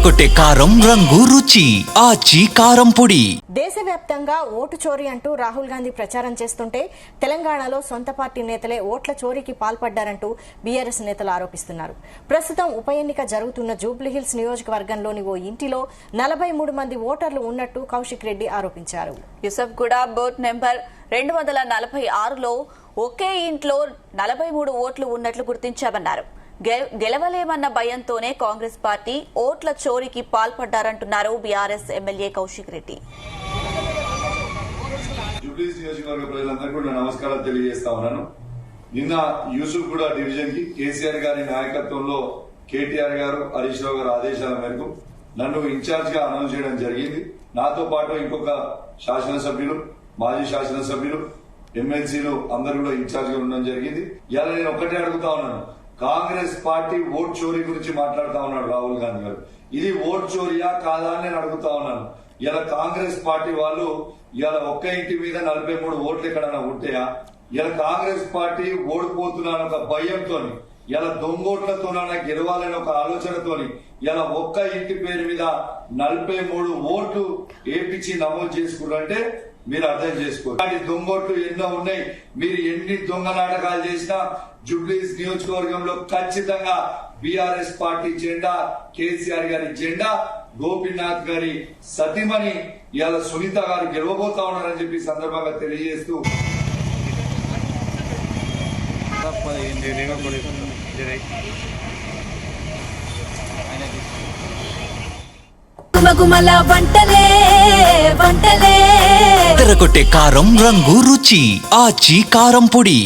చెదరగొట్టే కారం రంగు రుచి ఆచి కారం పొడి. దేశవ్యాప్తంగా ఓటు చోరీ అంటూ రాహుల్ గాంధీ ప్రచారం చేస్తుంటే తెలంగాణలో సొంత పార్టీ నేతలే ఓట్ల చోరీకి పాల్పడ్డారంటూ బీఆర్ఎస్ నేతలు ఆరోపిస్తున్నారు. ప్రస్తుతం ఉప ఎన్నిక జరుగుతున్న జూబ్లీహిల్స్ నియోజకవర్గంలోని ఓ ఇంటిలో 43 మంది ఓటర్లు ఉన్నట్టు కౌశిక్ రెడ్డి ఆరోపించారు. యూసఫ్గూడ బూత్ నెంబర్ 246లో ఒకే ఇంట్లో 43 ఓట్లు ఉన్నట్లు గుర్తించామన్నారు. గెలవలేమన్న భయంతోనే కాంగ్రెస్ పార్టీ ఓట్ల చోరీకి పాల్పడ్డారంటున్నారు బీఆర్ఎస్ ఎమ్మెల్యే కౌశిక్ రెడ్డి. జూబ్లీహిల్స్ నియోజకవర్గ ప్రజలందరికీ కూడా నమస్కారాలు తెలియజేస్తా ఉన్నాను. నిన్న యూసుఫ్గూడ డివిజన్ కి కేసీఆర్ గారి నాయకత్వంలో కేటీఆర్ గారు, హరీష్ రావు గారి ఆదేశాల మేరకు నన్ను ఇన్ఛార్జ్ గా అనౌన్స్ చేయడం జరిగింది. నాతో పాటు ఇంకొక శాసనసభ్యులు, మాజీ శాసనసభ్యులు, ఎమ్మెల్సీలు అందరూ కూడా ఇన్ఛార్జ్ గా ఉండడం జరిగింది. ఇలా నేను ఒక్కటే అడుగుతా ఉన్నాను, కాంగ్రెస్ పార్టీ ఓట్ చోరీ గురించి మాట్లాడుతా ఉన్నాడు రాహుల్ గాంధీ గారు. ఇది ఓట్ చోరీయా కాదా అని నేను అడుగుతా ఉన్నాను. ఇలా కాంగ్రెస్ పార్టీ వాళ్ళు ఇలా ఒక్క ఇంటి మీద 43 ఓట్లు ఎక్కడైనా ఉంటాయా? ఇలా కాంగ్రెస్ పార్టీ ఓడిపోతున్నాను ఒక భయంతోని, ఇలా దొంగోట్లతోనైనా గెలవాలని ఒక ఆలోచనతోని ఇలా ఒక్క ఇంటి పేరు మీద 43 ఓట్లు ఏపించి నమోదు చేసుకున్నారంటే మీరు అర్థం చేసుకోండి. దొంగోట్లు ఎన్నో ఉన్నాయి. మీరు ఎన్ని దొంగ నాటకాలు చేసినా జూబ్లీహిల్స్ నియోజకవర్గంలో ఖచ్చితంగా బీఆర్ఎస్ పార్టీ జెండా, కేసీఆర్ గారి జెండా, గోపీనాథ్ గారి సతీమణి ఇవాళ సునీత గారు గెలవబోతా ఉన్నారని చెప్పి సందర్భంగా తెలియజేస్తూ చెదరగొట్టే కారం రంగు రుచి ఆచి కారం పొడి.